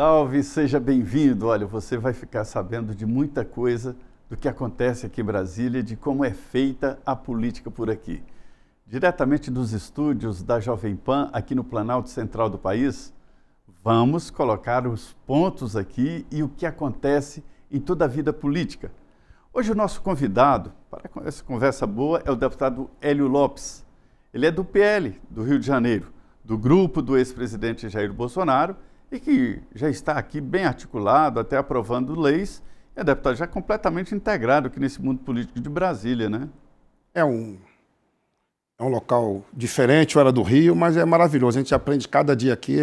Salve, seja bem-vindo. Olha, você vai ficar sabendo de muita coisa do que acontece aqui em Brasília, de como é feita a política por aqui. Diretamente dos estúdios da Jovem Pan, aqui no Planalto Central do país, vamos colocar os pontos aqui e o que acontece em toda a vida política. Hoje o nosso convidado para essa conversa boa é o deputado Hélio Lopes. Ele é do PL, do Rio de Janeiro, do grupo do ex-presidente Jair Bolsonaro, e que já está aqui bem articulado, até aprovando leis, é deputado já completamente integrado aqui nesse mundo político de Brasília, né? É um local diferente, eu era do Rio, mas é maravilhoso. A gente aprende cada dia aqui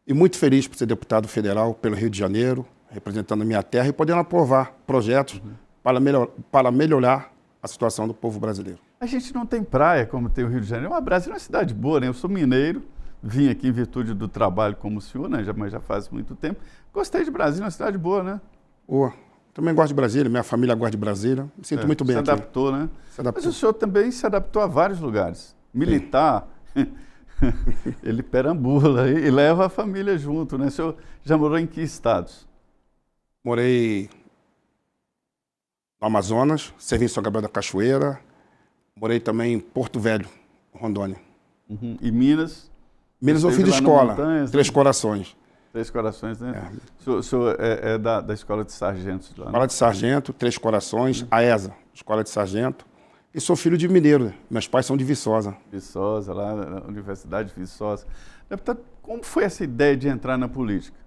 e muito feliz por ser deputado federal pelo Rio de Janeiro, representando a minha terra e podendo aprovar projetos para melhorar a situação do povo brasileiro. A gente não tem praia como tem o Rio de Janeiro. Mas Brasília é uma cidade boa, né? Eu sou mineiro, vim aqui em virtude do trabalho como o senhor, né? Mas já faz muito tempo. Gostei de Brasília, é uma cidade boa, né? Boa. Também gosto de Brasília, minha família gosta de Brasília. Me sinto muito bem aqui. Se adaptou, né? Se adaptou. Mas o senhor também se adaptou a vários lugares. Militar, ele perambula e leva a família junto, né? O senhor já morou em que estados? Morei no Amazonas, servi em São Gabriel da Cachoeira. Morei também em Porto Velho, Rondônia. Uhum. E Minas? Minas eu fiz de escola, Montanhas, Três Corações. Três Corações, né? O senhor é da escola de sargentos lá, né? Escola de Sargento, Três Corações, a ESA, Escola de Sargento. E sou filho de mineiro, meus pais são de Viçosa. Viçosa, lá na Universidade de Viçosa. Deputado, como foi essa ideia de entrar na política?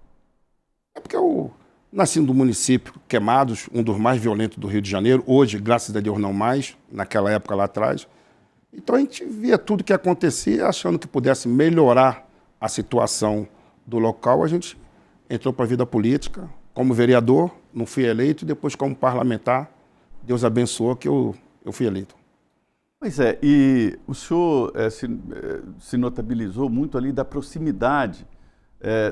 É porque eu nasci no município Queimados, um dos mais violentos do Rio de Janeiro. Hoje, graças a Deus, não mais, naquela época lá atrás. Então a gente via tudo que acontecia, achando que pudesse melhorar a situação do local. A gente entrou para a vida política como vereador, não fui eleito, e depois como parlamentar. Deus abençoou que eu fui eleito. Pois é, e o senhor se notabilizou muito ali da proximidade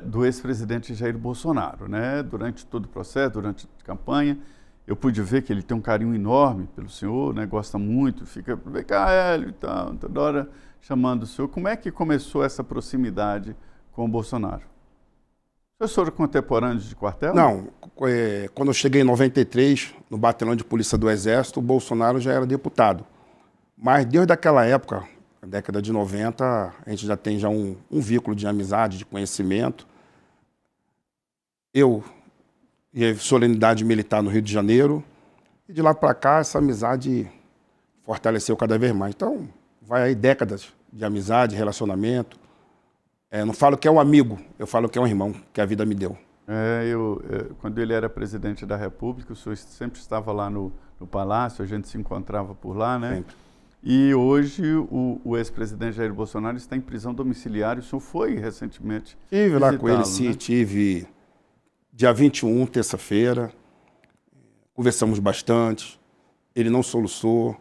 do ex-presidente Jair Bolsonaro, né? Durante todo o processo, durante a campanha, eu pude ver que ele tem um carinho enorme pelo senhor, né? Gosta muito, fica, vem cá, Hélio, e tal, toda hora chamando o senhor. Como é que começou essa proximidade com o Bolsonaro? O senhor era contemporâneo de quartel? Não, quando eu cheguei em 93, no batalhão de polícia do Exército, o Bolsonaro já era deputado. Mas desde aquela época, na década de 90, a gente já tem um vínculo de amizade, de conhecimento. Eu e solenidade militar no Rio de Janeiro, e de lá para cá essa amizade fortaleceu cada vez mais. Então, vai aí décadas de amizade, relacionamento. Não falo que é um amigo, eu falo que é um irmão, que a vida me deu. Quando ele era presidente da República, o senhor sempre estava lá no Palácio, a gente se encontrava por lá, né? Sempre. E hoje o ex-presidente Jair Bolsonaro está em prisão domiciliar. O senhor foi recentemente Tive lá com ele, sim, né? tive dia 21, terça-feira. Conversamos bastante, ele não soluçou.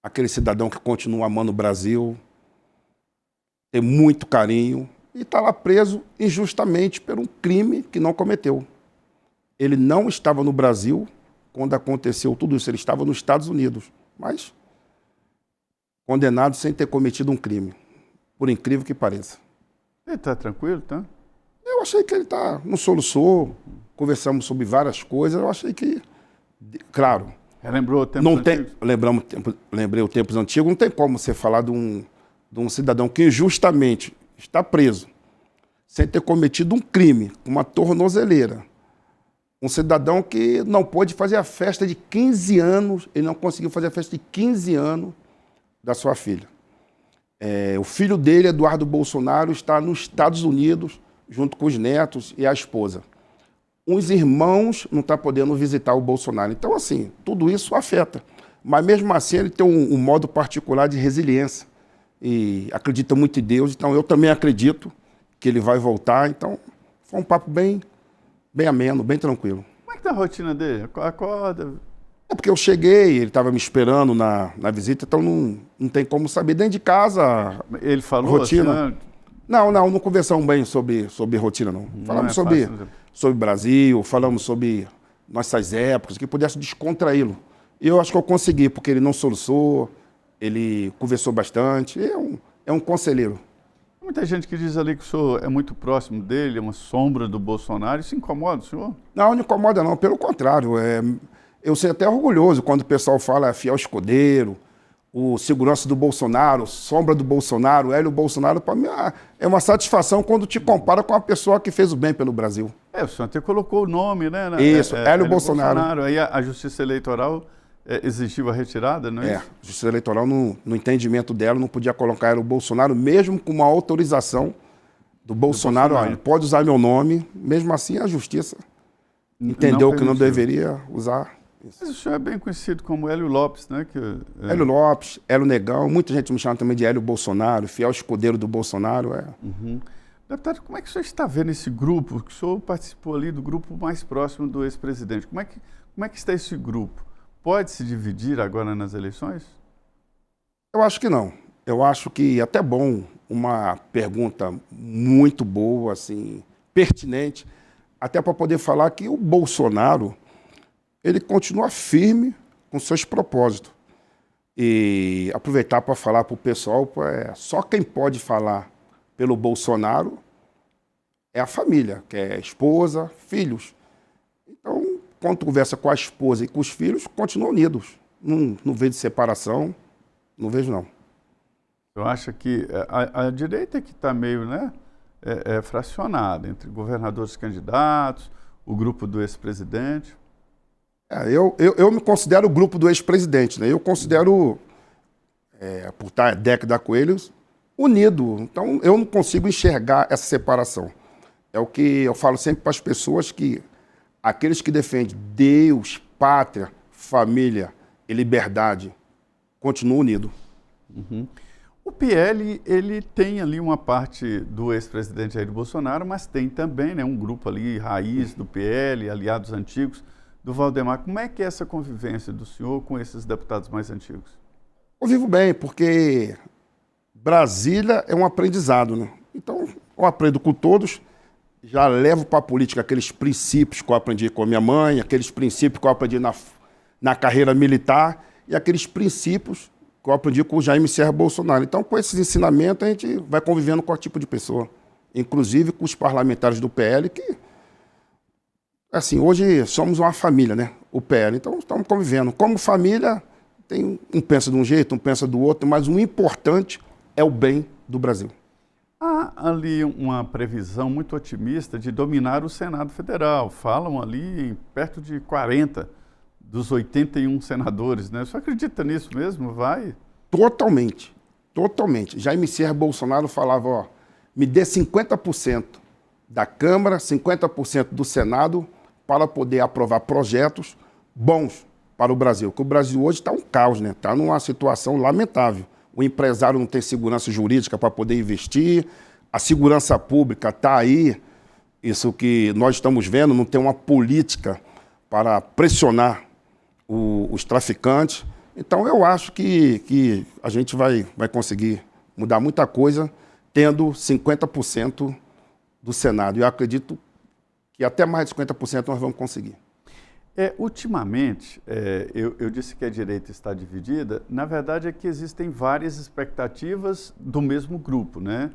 Aquele cidadão que continua amando o Brasil, tem muito carinho e está lá preso injustamente por um crime que não cometeu. Ele não estava no Brasil quando aconteceu tudo isso, ele estava nos Estados Unidos, mas condenado sem ter cometido um crime, por incrível que pareça. Ele está tranquilo, tá? Eu achei que ele não soluçou, conversamos sobre várias coisas, eu achei que, claro... Relembrou tempos antigos? Lembrei os tempos antigos, não tem como você falar de um cidadão que injustamente está preso, sem ter cometido um crime, com uma tornozeleira. Um cidadão que não pôde fazer a festa de 15 anos, ele não conseguiu fazer a festa de 15 anos da sua filha. O filho dele, Eduardo Bolsonaro, está nos Estados Unidos, junto com os netos e a esposa. Os irmãos não estão podendo visitar o Bolsonaro. Então, assim, tudo isso afeta. Mas, mesmo assim, ele tem um modo particular de resiliência. E acredita muito em Deus. Então, eu também acredito que ele vai voltar. Então, foi um papo bem ameno, bem tranquilo. Como é que está a rotina dele? Acorda? É porque eu cheguei, ele estava me esperando na visita, então não tem como saber. Dentro de casa, ele falou rotina. Assim, Não conversamos bem sobre rotina, não. Falamos sobre Brasil, falamos sobre nossas épocas, que pudesse descontraí-lo. E eu acho que eu consegui, porque ele não soluçou, ele conversou bastante, é um conselheiro. Como muita gente que diz ali que o senhor é muito próximo dele, é uma sombra do Bolsonaro. Isso incomoda o senhor? Não incomoda não, pelo contrário. Eu sei até orgulhoso quando o pessoal fala fiel escudeiro, o segurança do Bolsonaro, sombra do Bolsonaro, Hélio Bolsonaro. Para mim é uma satisfação quando te compara com a pessoa que fez o bem pelo Brasil. O senhor até colocou o nome, né? Isso, Hélio Bolsonaro. Aí a Justiça Eleitoral exigiu a retirada, não é isso? A Justiça Eleitoral, no entendimento dela, não podia colocar Hélio Bolsonaro, mesmo com uma autorização do Bolsonaro. Ele pode usar meu nome, mesmo assim a Justiça entendeu que não deveria usar. Isso. Mas o senhor é bem conhecido como Hélio Lopes, né? Hélio Lopes, Hélio Negão, muita gente me chama também de Hélio Bolsonaro, fiel escudeiro do Bolsonaro. Uhum. Deputado, como é que o senhor está vendo esse grupo? Que o senhor participou ali do grupo mais próximo do ex-presidente. Como é que está esse grupo? Pode se dividir agora nas eleições? Eu acho que não. Eu acho que é até bom, uma pergunta muito boa, assim, pertinente, até para poder falar que o Bolsonaro, ele continua firme com seus propósitos. E aproveitar para falar para o pessoal, só quem pode falar pelo Bolsonaro é a família, que é esposa, filhos. Então, quando conversa com a esposa e com os filhos, continuam unidos. Não vejo separação, não vejo não. Eu acho que a direita é que está meio, né, fracionada entre governadores candidatos, o grupo do ex-presidente. Eu me considero o grupo do ex-presidente, né? Eu considero, por estar década com eles, unido. Então, eu não consigo enxergar essa separação. É o que eu falo sempre para as pessoas, que aqueles que defendem Deus, pátria, família e liberdade continuam unidos. Uhum. O PL, ele tem ali uma parte do ex-presidente Jair Bolsonaro, mas tem também, né, um grupo ali, raiz do PL, aliados antigos do Valdemar. Como é que é essa convivência do senhor com esses deputados mais antigos? Eu vivo bem, porque Brasília é um aprendizado, né? Então, eu aprendo com todos, já levo para a política aqueles princípios que eu aprendi com a minha mãe, aqueles princípios que eu aprendi na carreira militar e aqueles princípios que eu aprendi com o Jaime Serra Bolsonaro. Então, com esses ensinamentos, a gente vai convivendo com qualquer tipo de pessoa, inclusive com os parlamentares do PL, que, assim, hoje somos uma família, né? O PL, então estamos convivendo. Como família, um pensa de um jeito, um pensa do outro, mas o importante é o bem do Brasil. Há ali uma previsão muito otimista de dominar o Senado Federal. Falam ali em perto de 40 dos 81 senadores, né? Você acredita nisso mesmo? Vai? Totalmente, totalmente. Jaime Serra Bolsonaro falava, me dê 50% da Câmara, 50% do Senado, para poder aprovar projetos bons para o Brasil. Porque o Brasil hoje está um caos, né? Está numa situação lamentável. O empresário não tem segurança jurídica para poder investir, a segurança pública está aí, isso que nós estamos vendo, não tem uma política para pressionar os traficantes. Então, eu acho que a gente vai conseguir mudar muita coisa tendo 50% do Senado. Eu acredito que até mais de 50% nós vamos conseguir. Ultimamente, eu disse que a direita está dividida. Na verdade, é que existem várias expectativas do mesmo grupo, né?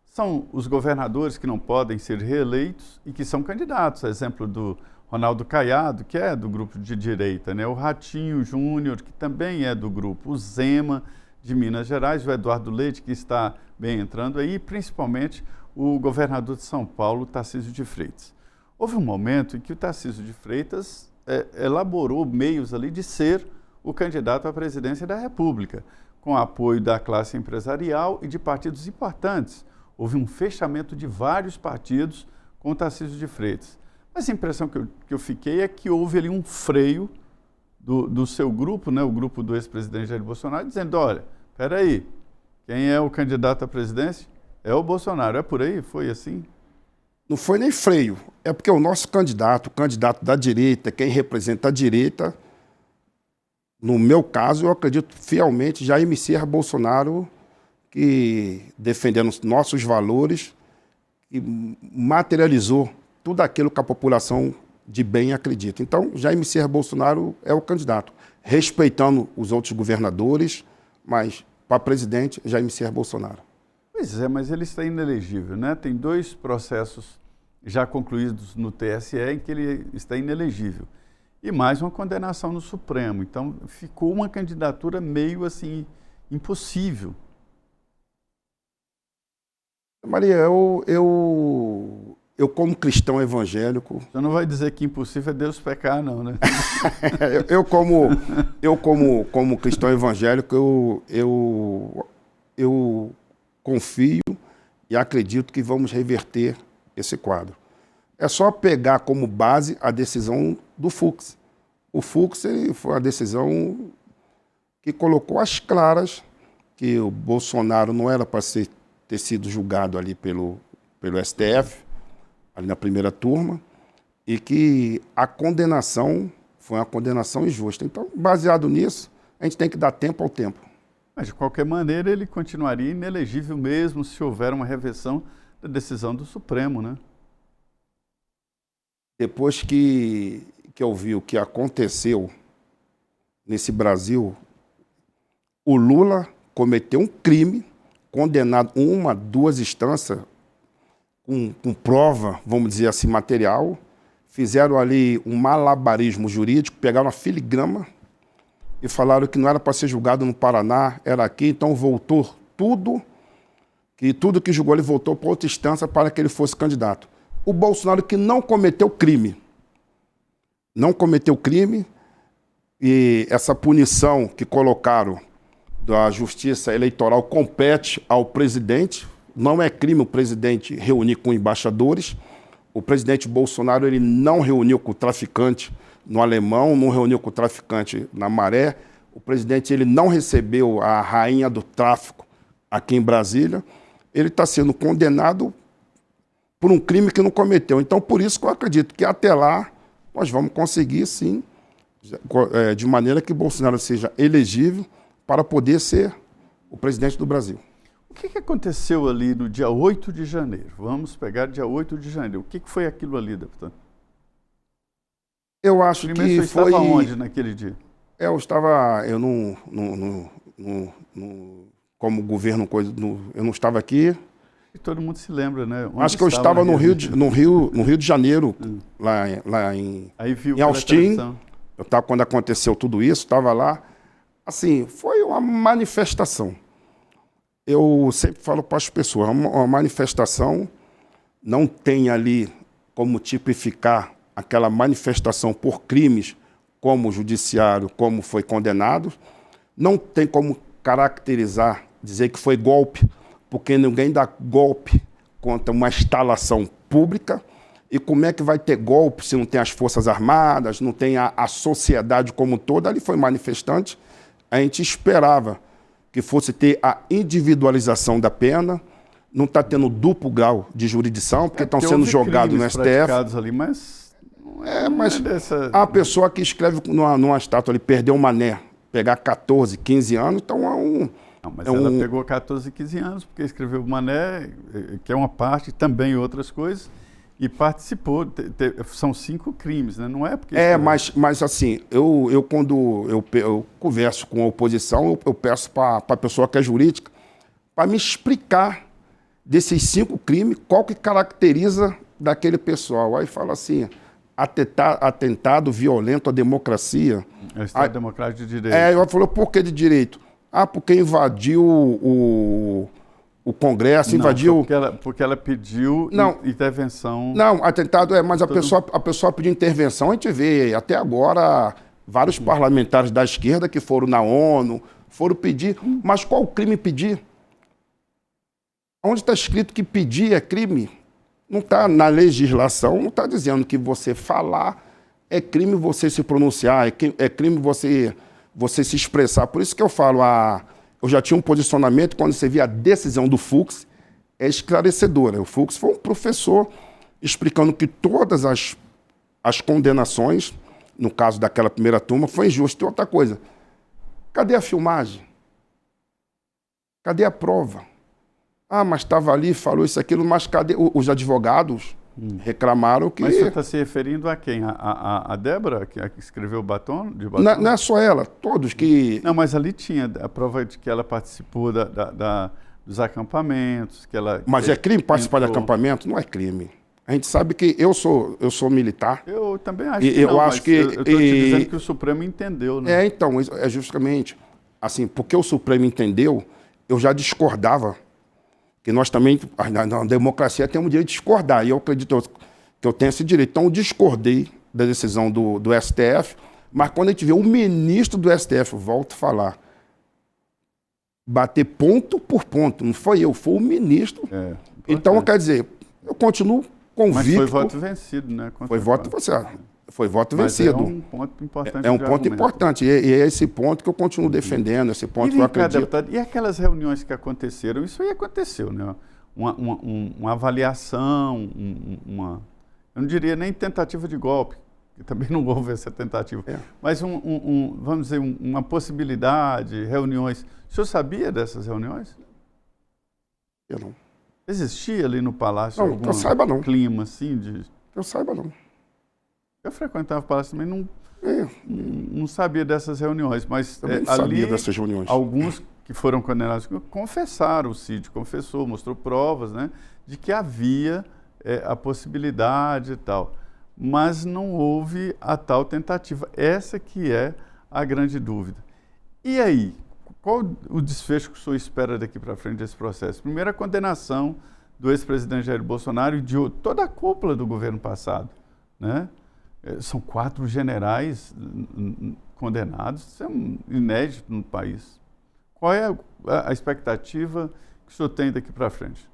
São os governadores que não podem ser reeleitos e que são candidatos. Exemplo do Ronaldo Caiado, que é do grupo de direita, né? O Ratinho Júnior, que também é do grupo. O Zema, de Minas Gerais. O Eduardo Leite, que está bem entrando aí. E, principalmente, o governador de São Paulo, Tarcísio de Freitas. Houve um momento em que o Tarcísio de Freitas elaborou meios ali de ser o candidato à presidência da República, com apoio da classe empresarial e de partidos importantes. Houve um fechamento de vários partidos com o Tarcísio de Freitas. Mas a impressão que eu fiquei é que houve ali um freio do seu grupo, né, o grupo do ex-presidente Jair Bolsonaro, dizendo, olha, espera aí, quem é o candidato à presidência? É o Bolsonaro. É por aí? Foi assim? Não foi nem freio, é porque o nosso candidato, o candidato da direita, quem representa a direita, no meu caso, eu acredito fielmente, Jaime Serra Bolsonaro, que defendendo os nossos valores, que materializou tudo aquilo que a população de bem acredita. Então, Jaime Serra Bolsonaro é o candidato, respeitando os outros governadores, mas para presidente, Jaime Serra Bolsonaro. Pois é, mas ele está inelegível, né? Tem 2 processos já concluídos no TSE em que ele está inelegível. E mais uma condenação no Supremo. Então, ficou uma candidatura meio assim, impossível. Maria, eu como cristão evangélico... Você não vai dizer que impossível é Deus pecar, não, né? como cristão evangélico, eu confio e acredito que vamos reverter esse quadro. É só pegar como base a decisão do Fux. O Fux foi a decisão que colocou às claras que o Bolsonaro não era para ter sido julgado ali pelo STF, ali na primeira turma, e que a condenação foi uma condenação injusta. Então, baseado nisso, a gente tem que dar tempo ao tempo. Mas, de qualquer maneira, ele continuaria inelegível mesmo se houver uma reversão da decisão do Supremo, né? Depois que eu vi o que aconteceu nesse Brasil, o Lula cometeu um crime, condenado em 1, 2 instâncias, com prova, vamos dizer assim, material, fizeram ali um malabarismo jurídico, pegaram uma filigrama e falaram que não era para ser julgado no Paraná, era aqui, então voltou tudo que julgou ele voltou para outra instância para que ele fosse candidato. O Bolsonaro que não cometeu crime, e essa punição que colocaram da Justiça Eleitoral compete ao presidente. Não é crime o presidente reunir com embaixadores. O presidente Bolsonaro ele não reuniu com o traficante no Alemão, não reuniu com o traficante na Maré. O presidente ele não recebeu a rainha do tráfico aqui em Brasília. Ele está sendo condenado por um crime que não cometeu. Então, por isso que eu acredito que até lá nós vamos conseguir, sim, de maneira que Bolsonaro seja elegível para poder ser o presidente do Brasil. O que aconteceu ali no dia 8 de janeiro? Vamos pegar dia 8 de janeiro. O que foi aquilo ali, deputado? Eu acho Primeiro, que você estava onde naquele dia? Como governo, eu não estava aqui. E todo mundo se lembra, né? Onde acho que eu estava no Rio de Janeiro, lá em Austin. Eu estava quando aconteceu tudo isso, estava lá. Assim, foi uma manifestação. Eu sempre falo para as pessoas, uma manifestação não tem ali como tipificar aquela manifestação por crimes, como o judiciário, como foi condenado. Não tem como caracterizar, dizer que foi golpe, porque ninguém dá golpe contra uma instalação pública. E como é que vai ter golpe se não tem as Forças Armadas, não tem a sociedade como toda? Ali foi manifestante. A gente esperava que fosse ter a individualização da pena, não está tendo duplo grau de jurisdição, porque estão sendo jogados no STF. Ali, mas a pessoa que escreve numa estátua ali, perdeu um mané, pegar 14, 15 anos, então é um... Não, mas ela pegou 14, 15 anos, porque escreveu Mané, que é uma parte, também outras coisas, e participou. São 5 crimes, né? Não é porque... mas assim, quando eu converso com a oposição, eu peço para a pessoa que é jurídica para me explicar desses 5 crimes, qual que caracteriza daquele pessoal. Aí fala assim, atentado violento à democracia. É o Estado Democrático de Direito. Eu falei, por que de direito? Porque invadiu o Congresso, invadiu... Porque ela pediu intervenção... Não, atentado mas a pessoa pediu intervenção. A gente vê até agora vários parlamentares da esquerda que foram na ONU, foram pedir. Mas qual o crime pedir? Onde está escrito que pedir é crime? Não está na legislação, não está dizendo que você falar é crime você se pronunciar, é crime você se expressar. Por isso que eu falo, eu já tinha um posicionamento quando você via a decisão do Fux, é esclarecedora. O Fux foi um professor explicando que todas as condenações, no caso daquela primeira turma, foi injusto. E outra coisa, cadê a filmagem? Cadê a prova? Mas estava ali, falou isso, aquilo, mas cadê? Os advogados reclamaram que... Mas você está se referindo a quem? A Débora, que escreveu o batom? Não é só ela, todos que... Não, mas ali tinha a prova de que ela participou dos acampamentos, que ela... Mas é crime participar de acampamento? Não é crime. A gente sabe que eu sou militar. Eu também acho que não, acho que eu estou te dizendo que o Supremo entendeu, né? Então, é justamente assim, porque o Supremo entendeu, eu já discordava, que nós também, na democracia, temos o direito de discordar, e eu acredito que eu tenho esse direito. Então, eu discordei da decisão do STF, mas quando a gente vê o ministro do STF, volto a falar, bater ponto por ponto, não foi eu, foi o ministro. Então, quer dizer, eu continuo convicto. Mas foi voto vencido, né? Foi voto vencido. É um ponto importante. É um ponto importante. E é esse ponto que eu continuo defendendo, esse ponto que eu acredito. Deputado, e aquelas reuniões que aconteceram? Isso aí aconteceu, né? Uma avaliação, eu não diria nem tentativa de golpe, que também não houve essa tentativa, mas vamos dizer, uma possibilidade, reuniões. O senhor sabia dessas reuniões? Eu não. Existia ali no Palácio algum que eu saiba, não. Clima assim de... Que eu saiba, não. Eu frequentava o Palácio também, não sabia dessas reuniões, mas ali sabia dessas reuniões. Alguns que foram condenados confessaram, o Cid confessou, mostrou provas, né, de que havia a possibilidade e tal, mas não houve a tal tentativa. Essa que é a grande dúvida. E aí, qual o desfecho que o senhor espera daqui para frente desse processo? Primeiro, a condenação do ex-presidente Jair Bolsonaro e de toda a cúpula do governo passado, né? São 4 generais condenados, isso é inédito no país. Qual é a expectativa que o senhor tem daqui para frente?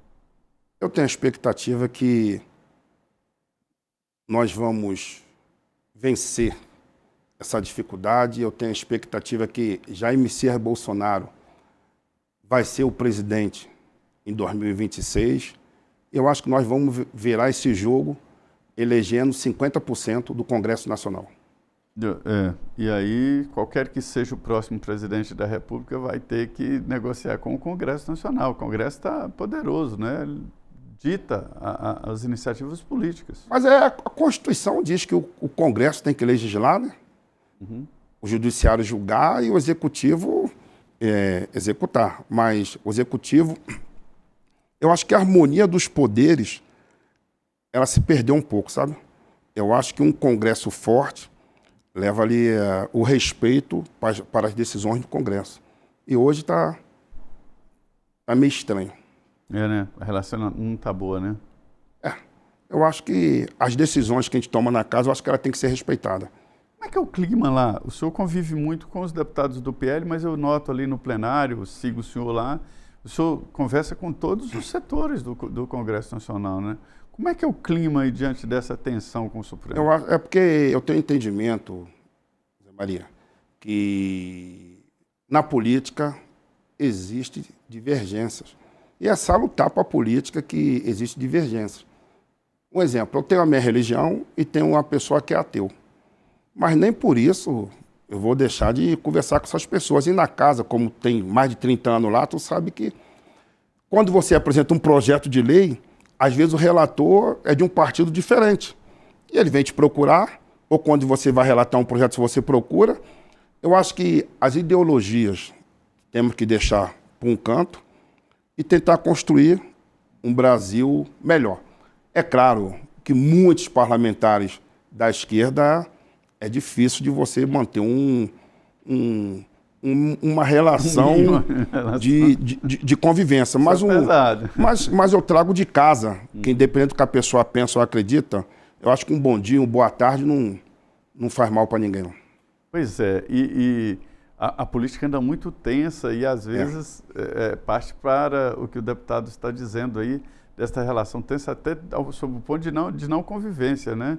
Eu tenho a expectativa que nós vamos vencer essa dificuldade. Eu tenho a expectativa que Jair Messias Bolsonaro vai ser o presidente em 2026. Eu acho que nós vamos virar esse jogo elegendo 50% do Congresso Nacional. E aí, qualquer que seja o próximo presidente da República vai ter que negociar com o Congresso Nacional. O Congresso está poderoso, né? Ele dita as iniciativas políticas. Mas a Constituição diz que o Congresso tem que legislar, né? O Judiciário julgar e o Executivo executar. Mas o Executivo, eu acho que a harmonia dos poderes, ela se perdeu um pouco, sabe? Eu acho que um Congresso forte leva ali o respeito para as decisões do Congresso. E hoje está meio estranho. Né? A relação não está boa, né? Eu acho que as decisões que a gente toma na casa, eu acho que ela tem que ser respeitada. Como é que é o clima lá? O senhor convive muito com os deputados do PL, mas eu noto ali no plenário, sigo o senhor lá, o senhor conversa com todos os setores do Congresso Nacional, né? Como é que é o clima aí diante dessa tensão com o Supremo? É porque eu tenho entendimento, Zé Maria, que na política existe divergências. E é salutar para a política que existe divergências. Um exemplo, eu tenho a minha religião e tenho uma pessoa que é ateu. Mas nem por isso eu vou deixar de conversar com essas pessoas. E na casa, como tem mais de 30 anos lá, tu sabe que quando você apresenta um projeto de lei, às vezes o relator é de um partido diferente. E ele vem te procurar, ou quando você vai relatar um projeto, se você procura. Eu acho que as ideologias temos que deixar para um canto e tentar construir um Brasil melhor. É claro que muitos parlamentares da esquerda é difícil de você manter uma relação de convivência. Mas eu trago de casa, que independente do que a pessoa pensa ou acredita, eu acho que um bom dia, uma boa tarde não faz mal para ninguém, não. Pois é, e a política anda muito tensa e às vezes parte para o que o deputado está dizendo aí, desta relação tensa até sob o ponto de não convivência, né?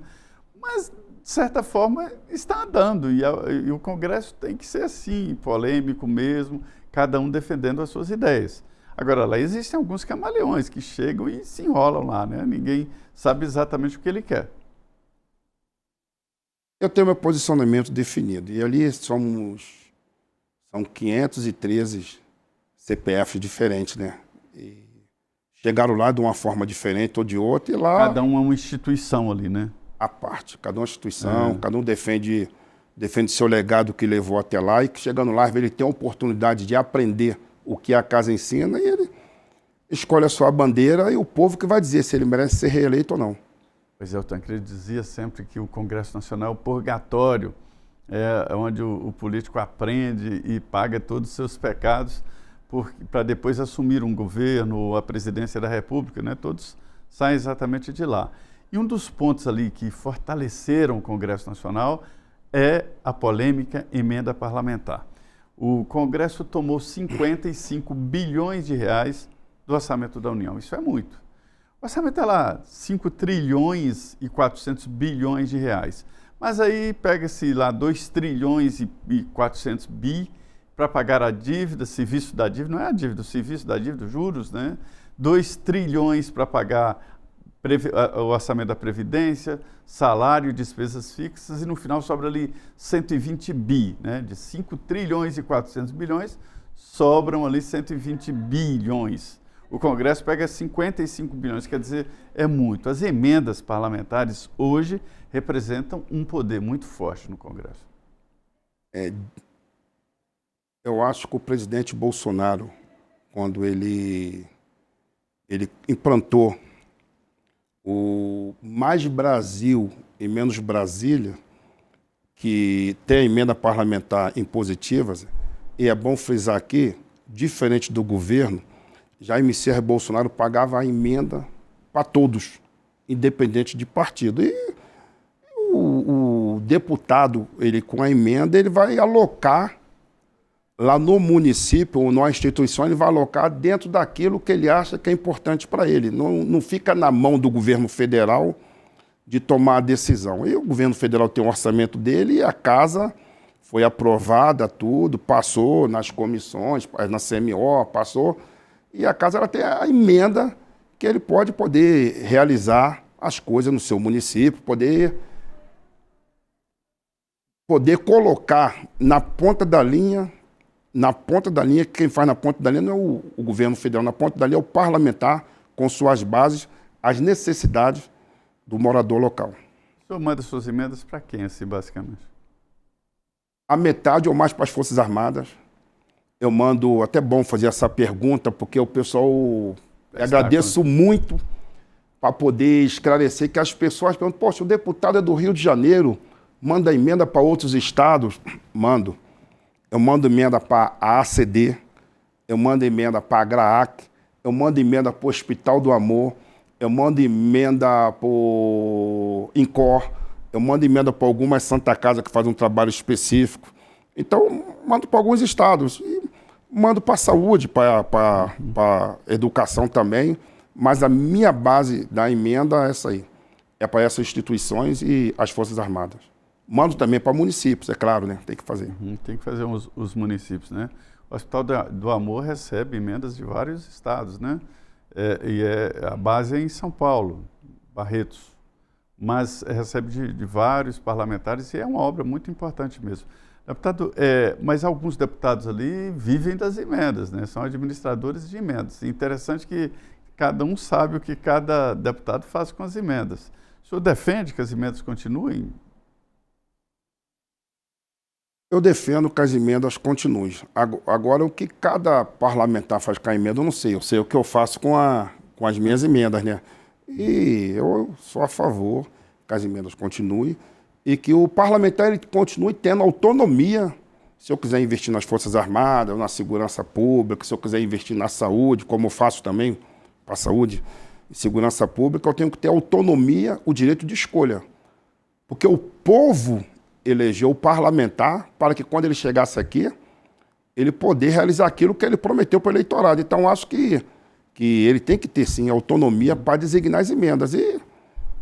Mas, de certa forma, está andando e o Congresso tem que ser assim, polêmico mesmo, cada um defendendo as suas ideias. Agora, lá existem alguns camaleões que chegam e se enrolam lá, né? Ninguém sabe exatamente o que ele quer. Eu tenho meu posicionamento definido e ali são 513 CPFs diferentes, né? E chegaram lá de uma forma diferente ou de outra e lá... Cada um é uma instituição ali, né? A parte, cada uma instituição, cada um defende seu legado que levou até lá e que chegando lá, às vezes ele tem a oportunidade de aprender o que a casa ensina e escolhe a sua bandeira e o povo que vai dizer se ele merece ser reeleito ou não. Pois é, o Tancredo dizia sempre que o Congresso Nacional é o purgatório, é onde o político aprende e paga todos os seus pecados para depois assumir um governo ou a presidência da República, né? Todos saem exatamente de lá. E um dos pontos ali que fortaleceram o Congresso Nacional é a polêmica emenda parlamentar. O Congresso tomou 55 bilhões de reais do orçamento da União. Isso é muito. O orçamento é lá 5 trilhões e 400 bilhões de reais. Mas aí pega-se lá 2 trilhões e 400 bi para pagar a dívida, serviço da dívida, não é a dívida, o serviço da dívida, juros, né? 2 trilhões para pagar o orçamento da Previdência, salário e despesas fixas, e no final sobra ali 120 bi, né? De 5 trilhões e 400 bilhões, sobram ali 120 bilhões. O Congresso pega 55 bilhões, quer dizer, é muito. As emendas parlamentares hoje representam um poder muito forte no Congresso. Eu acho que o presidente Bolsonaro, quando ele implantou o Mais Brasil e Menos Brasília, que tem a emenda parlamentar impositiva, e é bom frisar aqui, diferente do governo, Jair Bolsonaro pagava a emenda para todos, independente de partido. E o deputado, ele com a emenda, ele vai alocar lá no município ou na instituição, ele vai alocar dentro daquilo que ele acha que é importante para ele. Não fica na mão do governo federal de tomar a decisão. E o governo federal tem um orçamento dele e a casa foi aprovada, tudo, passou nas comissões, na CMO, passou. E a casa ela tem a emenda que ele poder realizar as coisas no seu município, poder colocar na ponta da linha, quem faz na ponta da linha não é o governo federal, na ponta da linha é o parlamentar, com suas bases, as necessidades do morador local. O senhor manda suas emendas para quem, assim, basicamente? A metade ou mais para as Forças Armadas. Eu mando, até bom fazer essa pergunta, porque o pessoal, agradeço muito para poder esclarecer que as pessoas perguntam, poxa, o deputado é do Rio de Janeiro, manda emenda para outros estados? Mando. Eu mando emenda para a ACD, eu mando emenda para a GRAAC, eu mando emenda para o Hospital do Amor, eu mando emenda para o INCOR, eu mando emenda para algumas Santa Casa que fazem um trabalho específico. Então, mando para alguns estados. E mando para a saúde, para educação também. Mas a minha base da emenda é essa aí. É para essas instituições e as Forças Armadas. Mando também para municípios, é claro, né? Tem que fazer. Tem que fazer os municípios, né? O Hospital do Amor recebe emendas de vários estados, né? A base é em São Paulo, Barretos. Mas recebe de vários parlamentares e é uma obra muito importante mesmo. Deputado, mas alguns deputados ali vivem das emendas, né? São administradores de emendas. Interessante que cada um sabe o que cada deputado faz com as emendas. O senhor defende que as emendas continuem? Eu defendo que as emendas continuem. Agora, o que cada parlamentar faz com a emenda, eu não sei. Eu sei o que eu faço com as minhas emendas, né? E eu sou a favor que as emendas continuem e que o parlamentar ele continue tendo autonomia. Se eu quiser investir nas Forças Armadas, na segurança pública, se eu quiser investir na saúde, como eu faço também para a saúde e segurança pública, eu tenho que ter autonomia, o direito de escolha. Porque o povo elegeu o parlamentar para que quando ele chegasse aqui, ele poder realizar aquilo que ele prometeu para o eleitorado. Então, acho que ele tem que ter, sim, autonomia para designar as emendas. E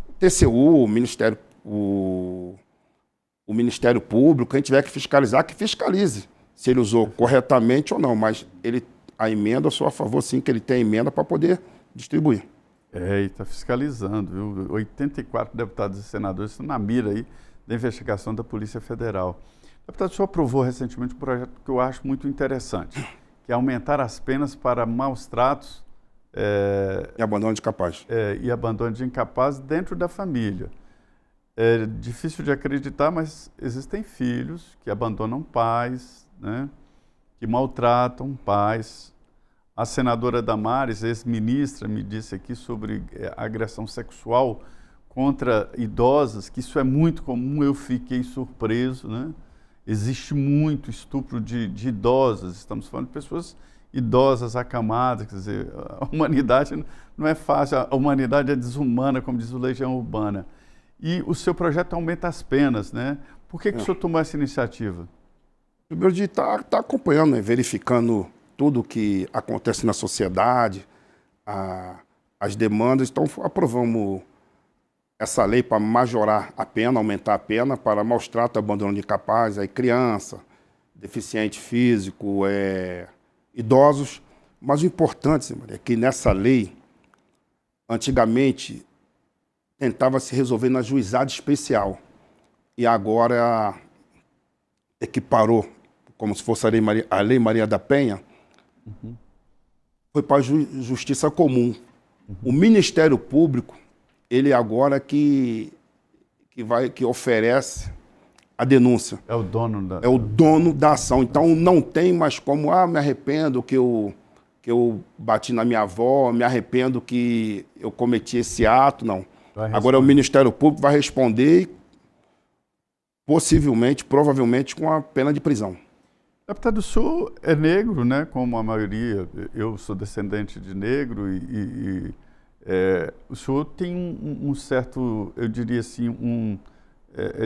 o TCU, o Ministério Público, quem tiver que fiscalizar, que fiscalize se ele usou corretamente ou não. Mas a emenda, eu sou a favor, sim, que ele tenha emenda para poder distribuir. E está fiscalizando, viu? 84 deputados e senadores estão na mira aí da investigação da Polícia Federal. Deputado, o senhor aprovou recentemente um projeto que eu acho muito interessante, que é aumentar as penas para maus tratos e abandono de incapaz. E abandono de incapaz dentro da família. É difícil de acreditar, mas existem filhos que abandonam pais, né, que maltratam pais. A senadora Damares, ex-ministra, me disse aqui sobre agressão sexual contra idosos, que isso é muito comum, eu fiquei surpreso, né? Existe muito estupro de idosos, estamos falando de pessoas idosas, acamadas, quer dizer, a humanidade não é fácil, a humanidade é desumana, como diz o Legião Urbana. E o seu projeto aumenta as penas, né? Por que o senhor tomou essa iniciativa? Primeiro de estar acompanhando, né? Verificando tudo o que acontece na sociedade, as demandas. Então, aprovamos essa lei para majorar a pena, aumentar a pena, para maus tratos, abandono de incapaz, aí criança, deficiente físico, idosos. Mas o importante, Maria, é que nessa lei, antigamente, tentava se resolver na juizada especial. E agora equiparou, como se fosse a Lei Maria da Penha, foi para a Justiça Comum. O Ministério Público, ele agora que oferece a denúncia. É o dono da... É o dono da ação. Então não tem mais como, me arrependo que eu bati na minha avó, me arrependo que eu cometi esse ato, não. Agora o Ministério Público vai responder, possivelmente, provavelmente, com a pena de prisão. Deputado, o senhor é negro, né? Como a maioria, eu sou descendente de negro o senhor tem um certo, eu diria assim,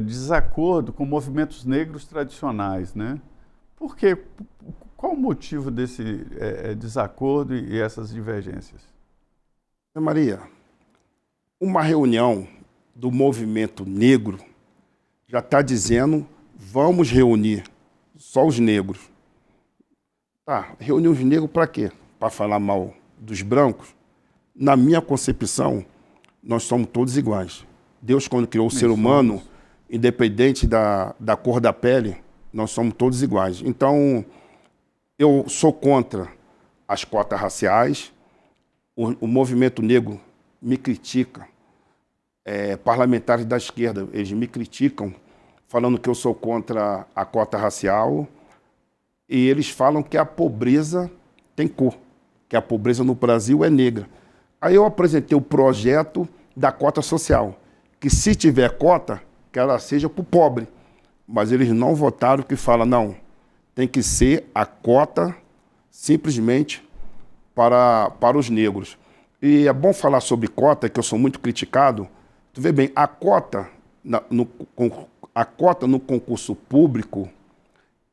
desacordo com movimentos negros tradicionais, né? Por quê? Qual o motivo desse desacordo e essas divergências? Maria, uma reunião do movimento negro já está dizendo, vamos reunir só os negros. Tá, reunir os negros para quê? Para falar mal dos brancos? Na minha concepção, nós somos todos iguais. Deus, quando criou o ser humano, independente da cor da pele, nós somos todos iguais. Então, eu sou contra as cotas raciais. O movimento negro me critica. Parlamentares da esquerda, eles me criticam, falando que eu sou contra a cota racial. E eles falam que a pobreza tem cor, que a pobreza no Brasil é negra. Aí eu apresentei o projeto da cota social, que se tiver cota, que ela seja para o pobre. Mas eles não votaram, que fala, não, tem que ser a cota simplesmente para os negros. E é bom falar sobre cota, que eu sou muito criticado. Tu vê bem, a cota no concurso público,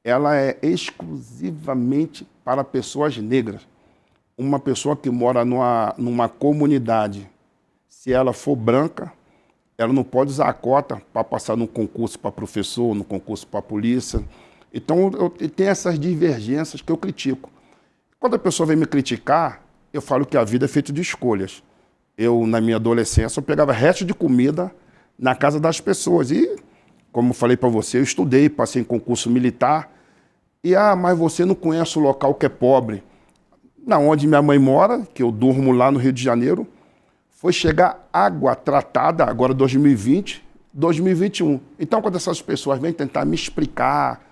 ela é exclusivamente para pessoas negras. Uma pessoa que mora numa comunidade, se ela for branca, ela não pode usar a cota para passar num concurso para professor, no concurso para polícia. Então, tem essas divergências que eu critico. Quando a pessoa vem me criticar, eu falo que a vida é feita de escolhas. Eu, na minha adolescência, eu pegava resto de comida na casa das pessoas. E, como eu falei para você, eu estudei, passei em concurso militar. E, mas você não conhece o local que é pobre. Na onde minha mãe mora, que eu durmo lá no Rio de Janeiro, foi chegar água tratada, agora 2020, 2021. Então, quando essas pessoas vêm tentar me explicar,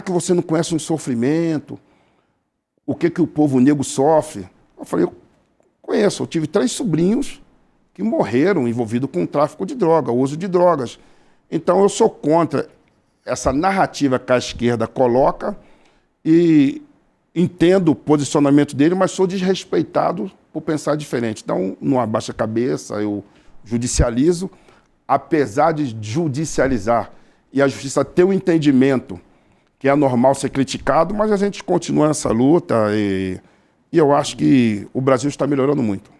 que você não conhece um sofrimento, o que o povo negro sofre, eu falei, eu conheço, eu tive 3 sobrinhos que morreram envolvidos com o tráfico de droga, o uso de drogas. Então, eu sou contra essa narrativa que a esquerda coloca e entendo o posicionamento dele, mas sou desrespeitado por pensar diferente. Então, não abaixo a cabeça, eu judicializo, apesar de judicializar e a justiça ter o entendimento que é normal ser criticado, mas a gente continua nessa luta e eu acho que o Brasil está melhorando muito.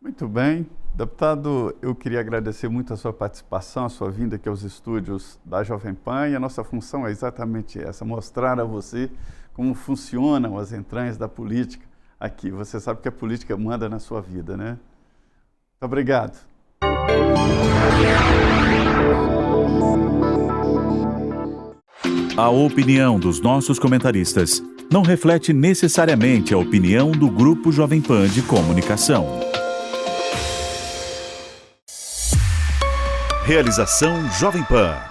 Muito bem. Deputado, eu queria agradecer muito a sua participação, a sua vinda aqui aos estúdios da Jovem Pan, e a nossa função é exatamente essa, mostrar a você como funcionam as entranhas da política aqui. Você sabe que a política manda na sua vida, né? Muito obrigado. A opinião dos nossos comentaristas não reflete necessariamente a opinião do Grupo Jovem Pan de Comunicação. Realização Jovem Pan.